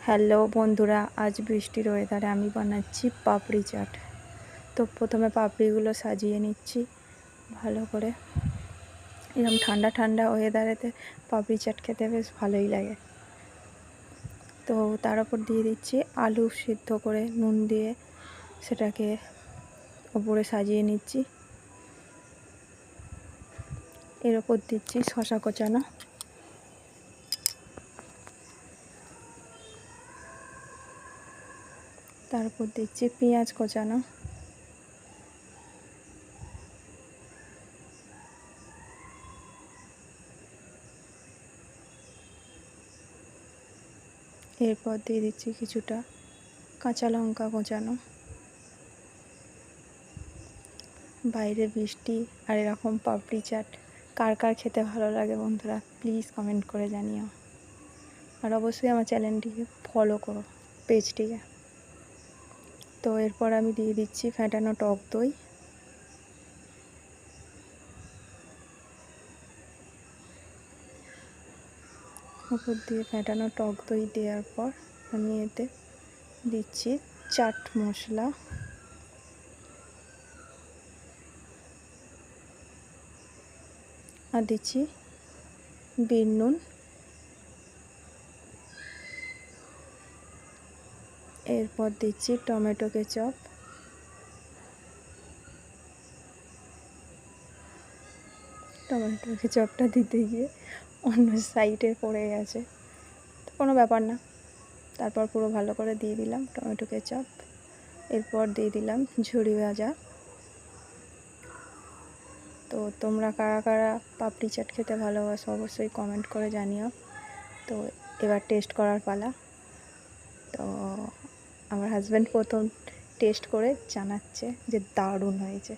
Hello বন্ধুরা, আজ বৃষ্টির ওয়েদারে আমি বানাচ্ছি পাপড়ি চাট। তো প্রথমে পাপড়িগুলো সাজিয়ে নিচ্ছি ভালো করে। এরকম ঠান্ডা ঠান্ডা ওয়েদারেতে পাপড়ি চাট খেতে বেশ ভালোই লাগে। তো তার উপর দিয়ে দিচ্ছি আলু সিদ্ধ করে নুন দিয়ে, সেটাকে ওপরে সাজিয়ে নিচ্ছি। এর ওপর দিচ্ছি শসা কোচানো, তারপর দিচ্ছি পেঁয়াজ কোচানো, এরপর দিয়ে দিচ্ছি কিছুটা কাঁচা লঙ্কা কোচানো। বাইরে বৃষ্টি আর এরকম পাপড়ি চাট কার কার খেতে ভালো লাগে বন্ধুরা, প্লিজ কমেন্ট করে জানিও। আর অবশ্যই আমার চ্যানেলটিকে ফলো করো, পেজটিকে। তো এরপর আমি দিয়ে দিচ্ছি ফ্যাটানো টক দই। উপর দিয়ে ফ্যাটানো টক দই দেওয়ার পর আমি এতে দিচ্ছি চাট মশলা, আর দিচ্ছি বিট নুন। এরপর দিচ্ছি টমেটো কেচাপ। টমেটো কেচাপটা দিতে গিয়ে অন্য সাইডে পড়ে গেছে, তো কোনো ব্যাপার না। তারপর পুরো ভালো করে দিয়ে দিলাম টমেটো কেচাপ। এরপর দিয়ে দিলাম ঝুরি ভাজা। তো তোমরা কারা কারা পাপড়ি চাট খেতে ভালোবাসো অবশ্যই কমেন্ট করে জানিও। তো এবার টেস্ট করার পালা। তো আমার হাজব্যান্ড প্রথম টেস্ট করে জানাচ্ছে যে দারুণ হয়েছে।